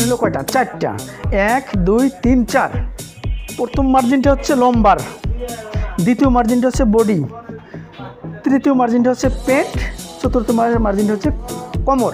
হলো কয়টা? চারটা। 1 2 3 4। প্রথম মার্জিনটা হচ্ছে লম্বার, দ্বিতীয় মার্জিনটা হচ্ছে বডি, তৃতীয় মার্জিনটা হচ্ছে পেট, চতুর্থ মার্জিনটা হচ্ছে কোমর।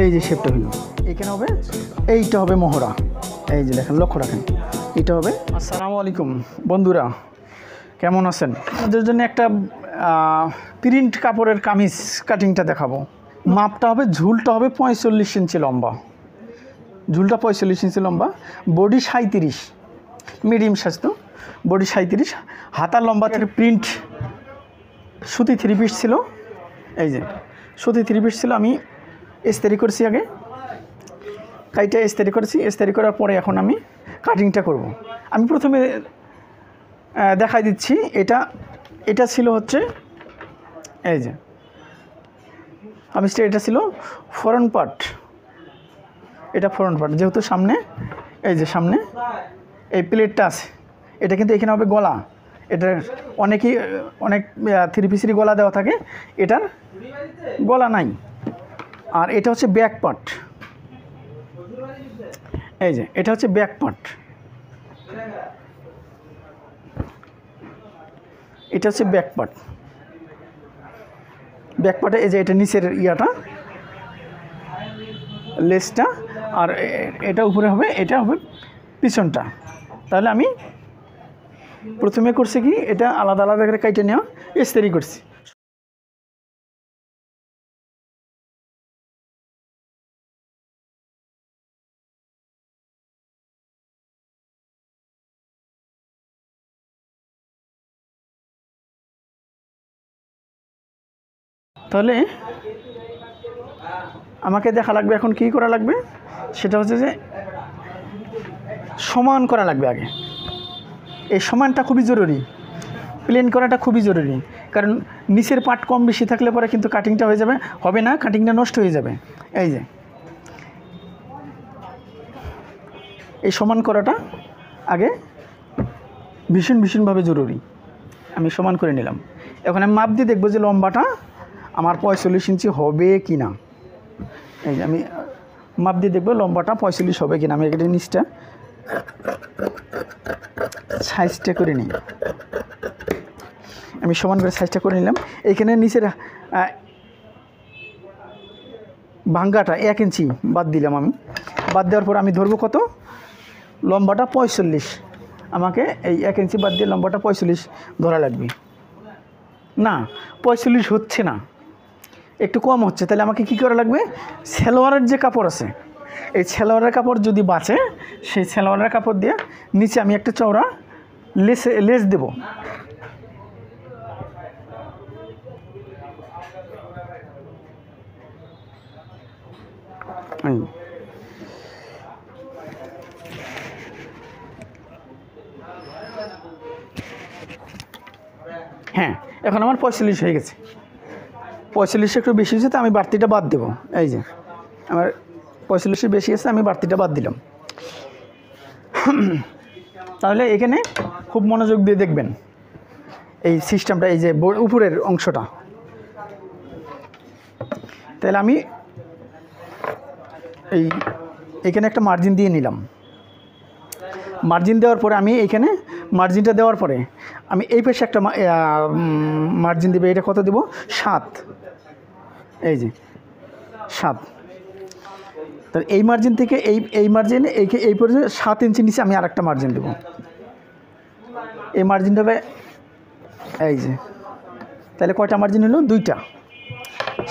এই যে শেপটা হলো, এখানে হবে, এইটা হবে মোহরা। এই যে দেখেন, লক্ষ্য রাখেন, এটা হবে। আসসালামু আলাইকুম বন্ধুরা, কেমন আছেন? আপনাদের জন্য একটা প্রিন্ট কাপড়ের কামিজ কাটিংটা দেখাবো। মাপটা হবে, ঝুলটা হবে 45 ইঞ্চি লম্বা, ঝুলটা 45 ইঞ্চি লম্বা, বডি 37, মিডিয়াম সাইজ তো, বডি 37, হাতার লম্বা প্রিন্ট সুতি 3 পিস ছিল। এই যে সুতি 3 পিস ছিল, আমি ইস্তারি করছি, আগে কাইটা ইস্তারি করেছি। ইস্তারি করার পরে এখন আমি কাটিংটা করব। আমি প্রথমে দেখাই দিচ্ছি, এটা ছিল হচ্ছে, এই যে কামিজটা, এটা ছিল ফ্রন্ট পার্ট, এটা ফ্রন্ট পার্ট, যেহেতু সামনে, এই যে সামনে এই প্লেটটা আছে, এটা কিন্তু এখানে হবে গলা। এটার অনেক 3 পিসেরই গলা দেওয়া থাকে, এটার গলা নাই। আর এটা হচ্ছে ব্যাক পার্ট, এই যে এটা হচ্ছে ব্যাক পার্ট, এটা হচ্ছে ব্যাক পার্ট। ব্যাক পার্টে এই যে এটা নিচের ইয়াটা, লেসটা, আর এটা উপরে হবে, এটা হবে পিছনটা। তাহলে আমি প্রথমে করছি কি, এটা আলাদা আলাদা করে কাইটে নেওয়া, ইস্তারি করছি। তাহলে আমাকে দেখা লাগবে, এখন কি করা লাগবে, সেটা হচ্ছে যে সমান করা লাগবে আগে। এই সমানটা খুবই জরুরি, প্লেন করাটা খুবই জরুরি, কারণ নিচের পার্ট কম বেশি থাকলে পরে কিন্তু কাটিংটা হয়ে যাবে, হবে না, কাটিংটা নষ্ট হয়ে যাবে। এই যে এই সমান করাটা আগে ভীষণভাবে জরুরি। আমি সমান করে নিলাম। এখন আমি মাপ দিয়ে দেখবো যে লম্বাটা আমার 45 ইঞ্চি হবে কি না। এই যে আমি মাপ দিয়ে দেখবো লম্বাটা 45 হবে কি না। আমি এখানে নিচটা সাইজটা করে নিই, আমি সমান করে সাইজটা করে নিলাম। এইখানে নিচের ভাঙ্গাটা 1 ইঞ্চি বাদ দিলাম। আমি বাদ দেওয়ার পর আমি ধরবো কত, লম্বাটা 45। আমাকে এই 1 ইঞ্চি বাদ দিয়ে লম্বাটা 45 ধরা লাগবে। না, 45 হচ্ছে না, একটু কম হচ্ছে। তাহলে আমাকে কি করা লাগবে, সালোয়ারের যে কাপড় আছে, এই সালোয়ারের কাপড় যদি বাঁচে, সেই সালোয়ারের কাপড় দিয়ে নিচে আমি একটা চওড়া লেস দেব। হ্যাঁ, এখন আমার 45 হয়ে গেছে। 45 একটু বেশি হয়েছে, তো আমি বাড়তিটা বাদ দেবো। এই যে আমার 45 বেশি আছে, আমি বাড়তিটা বাদ দিলাম। তাহলে এখানে খুব মনোযোগ দিয়ে দেখবেন এই সিস্টেমটা, এই যে উপরের অংশটা। তাহলে আমি এইখানে একটা মার্জিন দিয়ে নিলাম। মার্জিন দেওয়ার পরে আমি এইখানে মার্জিনটা দেওয়ার পরে আমি এই পাশে একটা মার্জিন দেবে। এটা কত দেব, 7। এই যে 7। তাহলে এই মার্জিন থেকে এই মার্জিন এই পর্যন্ত 7 ইঞ্চি নিচে আমি আরেকটা মার্জিন দেব। এই মার্জিনটা হবে, এই যে, তাহলে কয়টা মার্জিন হলো, 2টা।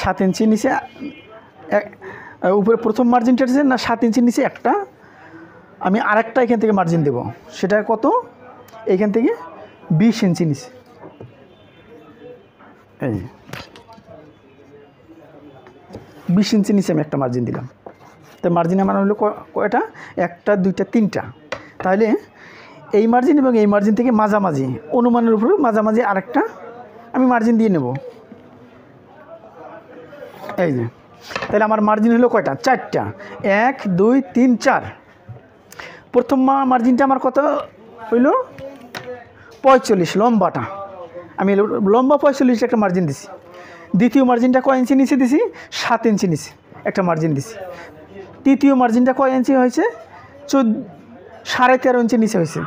7 ইঞ্চি নিচে উপরে প্রথম মার্জিনটা আছে না, 7 ইঞ্চি নিচে একটা, আমি আরেকটা এখান থেকে মার্জিন দেব। সেটা কত, এইখান থেকে 20 ইঞ্চি নিচে। এই 20 ইঞ্চি নিচে আমি একটা মার্জিন দিলাম। তো মার্জিন আমার হলো কয়টা, 1টা 2টা 3টা। তাহলে এই মার্জিন এবং এই মার্জিন থেকে মাঝামাঝি, অনুমানের উপরে মাঝামাঝি আরেকটা আমি মার্জিন দিয়ে নেব। এই যে, তাহলে আমার মার্জিন হলো কয়টা, 4টা। 1 2 3 4। প্রথম মার্জিনটা আমার কত হইল, 45 লম্বাটা। আমি লম্বা 45 একটা মার্জিন দিছি। দ্বিতীয় মার্জিনটা কয় ইঞ্চি নিচে দিছি, 7 ইঞ্চি নিচে। একটা মার্জিন দিছি। তৃতীয় মার্জিনটা কয় ইঞ্চি হয়েছে? 13.5 ইঞ্চি নিচে হয়েছে।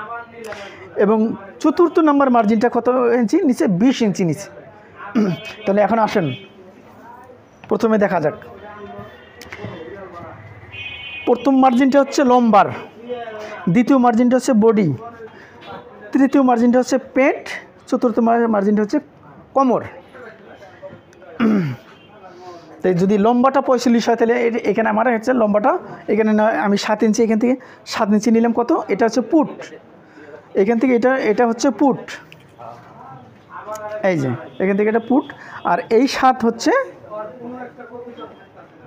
এবং চতুর্থ নাম্বার মার্জিনটা কত ইঞ্চি নিচে? 20 ইঞ্চি নিচে। তাহলে এখন আসেন প্রথমে দেখা যাক। প্রথম মার্জিনটা হচ্ছে লম্বার, দ্বিতীয় মার্জিনটা হচ্ছে বডি, তৃতীয় মার্জিনটা হচ্ছে পেট, চতুর্থ মার্জিনটা হচ্ছে কোমর। তাই যদি লম্বাটা 45 হয় তাহলে এখানে আমার হচ্ছে লম্বাটা এখানে আমি 7 ইঞ্চি, এখান থেকে 7 ইঞ্চি নিলাম। কত? এটা হচ্ছে পুট, এখান থেকে এটা হচ্ছে পুট, এই যে এখান থেকে এটা পুট, আর এই 7 হচ্ছে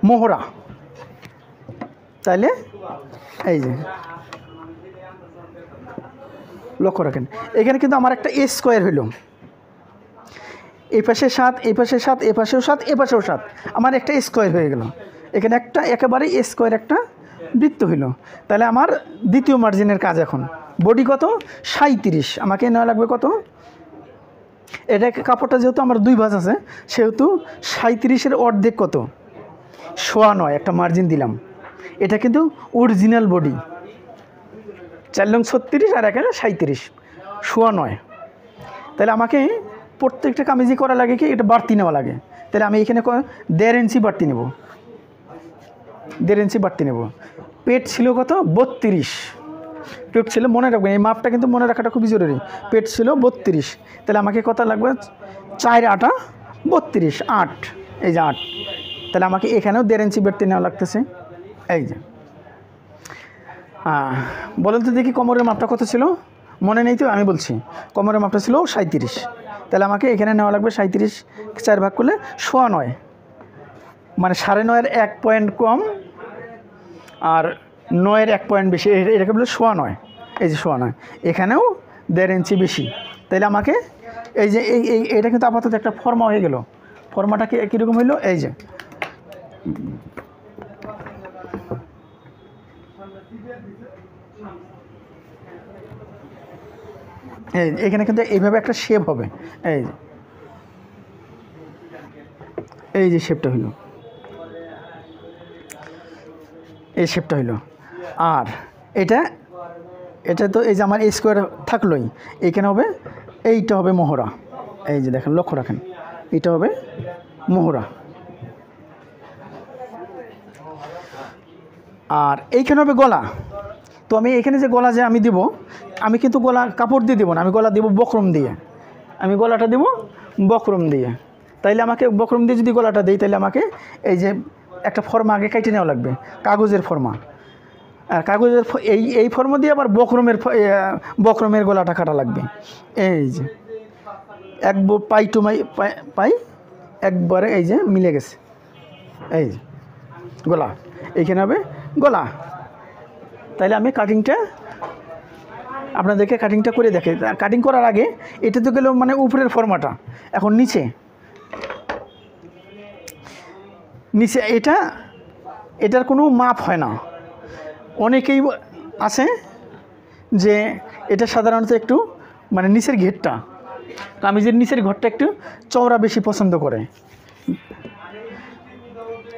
মোহরা। তাইলে এই যে লক্ষ্য রাখেন, এখানে কিন্তু আমার একটা স্কোয়ার হইল, এই পাশে 7, এই পাশে 7, এ পাশেও 7, এ পাশেও 7, আমার একটা স্কোয়ার হয়ে গেল। এখানে একটা একেবারে স্কোয়ার একটা বৃত্ত হইল। তাহলে আমার দ্বিতীয় মার্জিনের কাজ এখন। বডি কত? 37, আমাকে নেওয়া লাগবে কত? এটা কাপড়টা যেহেতু আমার 2 ভাঁজ আছে, সেহেতু 37-এর অর্ধেক কত? 9.25 একটা মার্জিন দিলাম। এটা কিন্তু অরিজিনাল বডি, 4 লং 36 আর এখানে 37, 9.25। তাহলে আমাকে প্রত্যেকটা কামিজি করা লাগে কি? এটা বাড়তি নেওয়া লাগে। তাহলে আমি এখানে 1.5 ইঞ্চি বাড়তি নেব, 1.5 ইঞ্চি বাড়তি নেব। পেট ছিল কত? 32 পেট ছিল, মনে রাখবেন এই মাপটা কিন্তু মনে রাখাটা খুবই জরুরি। পেট ছিল 32, তাহলে আমাকে কত লাগবে? 4 8 32, 8, এই যে 8। তাহলে আমাকে এখানেও 1.5 ইঞ্চি বাড়তি নেওয়া লাগতেছে। এই যে বলেন তো দেখি কোমরের মাপটা কত ছিল? মনে নেই তো? আমি বলছি, কোমরের মাপটা ছিল 37, তাহলে আমাকে এখানে নেওয়া লাগবে 37 4 ভাগ করলে 9.25, মানে 9.5-এর 1 পয়েন্ট কম আর 9-এর 1 পয়েন্ট বেশি, এটাকে বলে 9.25। এই যে 9.25, এখানেও 1.5 ইঞ্চি বেশি। তাহলে আমাকে এই যে এটা কিন্তু আপাতত একটা ফর্মা হয়ে গেল। ফর্মাটা কীরকম হইল? এই যে এখানে কিন্তু এইভাবে একটা শেপ হবে। এই যে শেপটা হইল, এই শেপটা হইল। আর এটা তো এই যে আমার স্কোয়ার থাকলোই, এইখানে হবে, এইটা হবে মোহরা। এই যে দেখেন, লক্ষ্য রাখেন, এটা হবে মোহরা। আর এইখানে হবে গলা। তো আমি এখানে যে গলা যে আমি দিব, আমি কিন্তু গলা কাপড় দিয়ে দেবো না, আমি গলা দেবো বক্রম দিয়ে। আমি গলাটা দেবো বক্রম দিয়ে। তাইলে আমাকে বক্রম দিয়ে যদি গলাটা দিই, তাহলে আমাকে এই যে একটা ফর্মা আগে কেটে নেওয়া লাগবে, কাগজের ফর্মা। আর কাগজের এই ফর্মা দিয়ে আবার বক্রমের গলাটা কাটা লাগবে। এই যে এক পাই টু পাই একবারে এই যে মিলে গেছে। এই যে গলা, এইখানে হবে গলা। তাইলে আমি কাটিংটা আপনাদেরকে কাটিংটা করে দেখে। কাটিং করার আগে এটা তো গেল মানে উপরের ফর্মাটা, এখন নিচে এটার কোনো মাপ হয় না। অনেকেই আছে যে এটা সাধারণত একটু মানে নিচের ঘেরটা, কামিজের নিচের ঘরটা একটু চওড়া বেশি পছন্দ করে।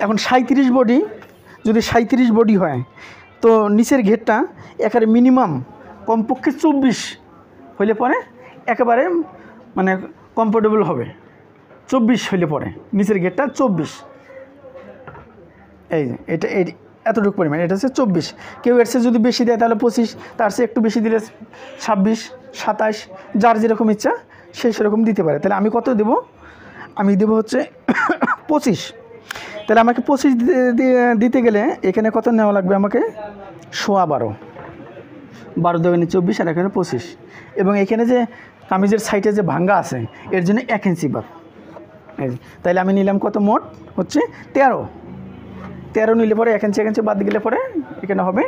এখন 37 বডি, যদি 37 বডি হয় তো নিচের ঘেরটা একেবারে মিনিমাম কমপক্ষে 24 হইলে পরে একেবারে মানে কমফোর্টেবল হবে। 24 হইলে পরে নিচের ঘেরটা 24। এই যে এটা এতটুকু পরিমাণ, এটা হচ্ছে 24। কেউ এর চেয়ে যদি বেশি দেয় তাহলে 25, তার চেয়ে একটু বেশি দিলে 26, 27, যার যেরকম ইচ্ছা সেই সেরকম দিতে পারে। তাহলে আমি কত দেব? আমি দেবো হচ্ছে 25। তাহলে আমাকে 25 দিতে গেলে এখানে কত নেওয়া লাগবে? আমাকে 12.5, 12 দেবেন 24 আর এখানে 25। এবং এখানে যে কামিজের সাইডে যে ভাঙ্গা আছে এর জন্য 1 ইঞ্চি বাদ। তাইলে আমি নিলাম কত? মোট হচ্ছে 13 নিলে পরে 1 ইঞ্চি বাদ গেলে পরে এখানে হবে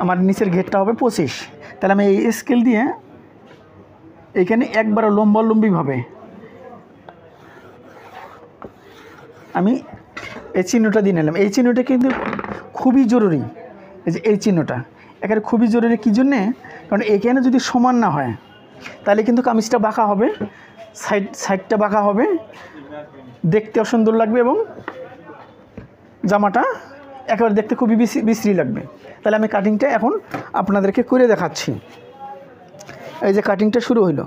আমার নিচের ঘেরটা হবে 25। তাহলে আমি এই স্কেল দিয়ে এখানে একবার লম্বালম্বিভাবে আমি এই চিহ্নটা দিয়ে নিলাম। এই চিহ্নটা কিন্তু খুবই জরুরি। এই যে এই চিহ্নটা এখানে খুবই জরুরি, কী জন্যে? কারণ এখানে যদি সমান না হয় তাহলে কিন্তু কামিজটা বাঁকা হবে, সাইডটা বাঁকা হবে, দেখতে অসুন্দর লাগবে এবং জামাটা একেবারে দেখতে খুবই বিশ্রী লাগবে। তাহলে আমি কাটিংটা এখন আপনাদেরকে করে দেখাচ্ছি। এই যে কাটিংটা শুরু হইল,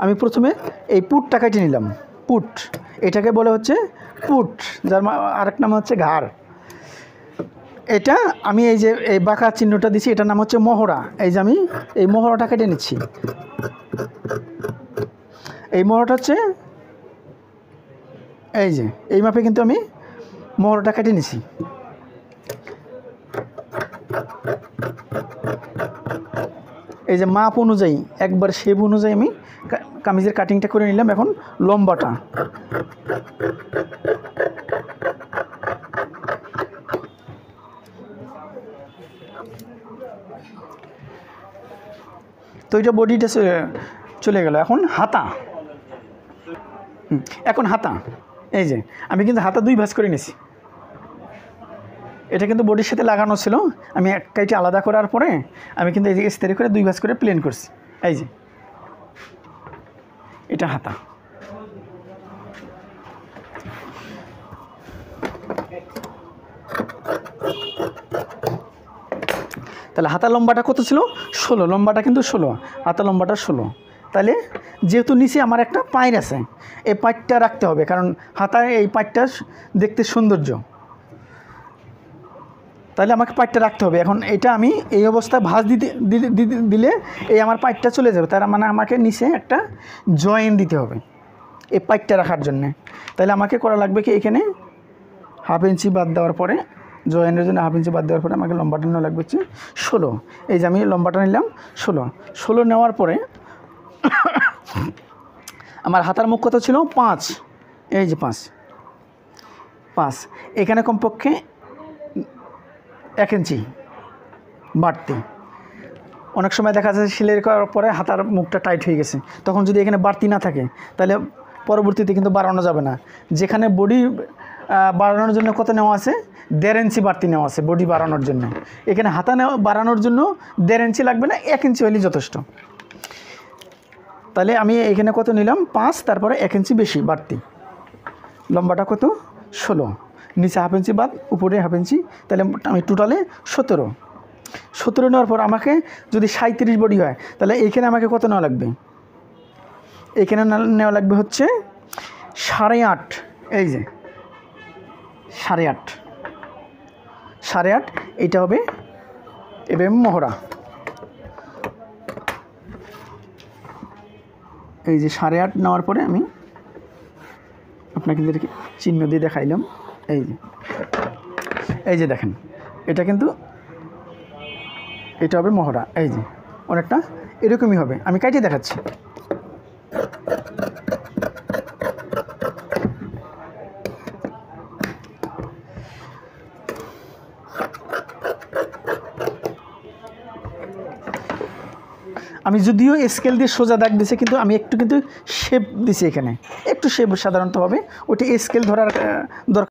আমি প্রথমে এই পুটটা কেটে নিলাম। পুট এটাকে বলে হচ্ছে পুট, যার আরেক নাম হচ্ছে ঘাড়। এটা আমি এই যে এই বাঁকা চিহ্নটা দিছি, এটার নাম হচ্ছে মহড়া। এই যে আমি এই মহড়াটা কেটে নিচ্ছি। এই মহড়াটা হচ্ছে এই যে এই মাপে কিন্তু আমি মহড়াটা কেটে নিছি। এই যে মাপ অনুযায়ী একবার শেপ অনুযায়ী আমি কামিজের কাটিংটা করে নিলাম। এখন লম্বাটা তো এটা বডিটা চলে গেল। এখন হাতা, এখন হাতা এই যে আমি কিন্তু হাতা 2 ভাঁজ করে নিছি। এটা কিন্তু বডির সাথে লাগানো ছিল, আমি এক কাইটে আলাদা করার পরে আমি কিন্তু এই যে ইস্তারি করে 2 ভাঁজ করে প্লেন করছি। এই যে এটা হাতা। তাহলে হাতা লম্বাটা কত ছিল? 16। লম্বাটা কিন্তু 16, হাতা লম্বাটা 16। তাহলে যেহেতু নিচে আমার একটা পাইর আছে, এই পাইরটা রাখতে হবে, কারণ হাতায় এই পাইরটা দেখতে সৌন্দর্য। তাহলে আমাকে পাইরটা রাখতে হবে। এখন এটা আমি এই অবস্থায় ভাঁজ দিলে এই আমার পাইরটা চলে যাবে। তার মানে আমাকে নিচে একটা জয়েন দিতে হবে এই পাইরটা রাখার জন্যে। তাহলে আমাকে করা লাগবে কি, এখানে 1/2 ইঞ্চি বাদ দেওয়ার পরে, জয়েনের জন্য 1/2 ইঞ্চি বাদ দেওয়ার পরে আমাকে লম্বাটা নেওয়া লাগবে হচ্ছে 16। এই যে আমি লম্বাটা নিলাম 16 নেওয়ার পরে আমার হাতার মুখ কত ছিল? 5। এই যে 5 এখানে কমপক্ষে 1 ইঞ্চি বাড়তি। অনেক সময় দেখা যাচ্ছে সেলাই করার পরে হাতার মুখটা টাইট হয়ে গেছে, তখন যদি এখানে বাড়তি না থাকে তাহলে পরবর্তীতে কিন্তু বাড়ানো যাবে না। যেখানে বডি বাড়ানোর জন্য কত নেওয়া আছে? 1.5 ইঞ্চি বাড়তি নেওয়া আছে বডি বাড়ানোর জন্য। এখানে হাতা বাড়ানোর জন্য 1.5 ইঞ্চি লাগবে না, 1 ইঞ্চি হলেই যথেষ্ট। তাহলে আমি এখানে কত নিলাম? 5, তারপরে 1 ইঞ্চি বেশি বাড়তি। লম্বাটা কত? 16, নিচে 1/2 ইঞ্চি বাদ, উপরে 1/2 ইঞ্চি। তাহলে আমি টোটালে 17 নেওয়ার পর আমাকে যদি 37 বডি হয় তাহলে এইখানে আমাকে কত নেওয়া লাগবে? এইখানে নেওয়া লাগবে হচ্ছে 8.5। এই যে 8.5 এইটা হবে এবার মহড়া। এই যে 8.5 নেওয়ার পরে আমি আপনাকে চিহ্ন দিয়ে দেখাইলাম। এই যে দেখেন, এটা কিন্তু এটা হবে মহড়া। এই যে অনেকটা এরকমই হবে, আমি কাটিয়ে দেখাচ্ছি। আমি যদিও স্কেল দিয়ে সোজা দাগ দিছি, কিন্তু আমি একটু কিন্তু শেপ দিছি, এখানে একটু শেপ সাধারণত হবে, ওটা স্কেল ধরার দরকার।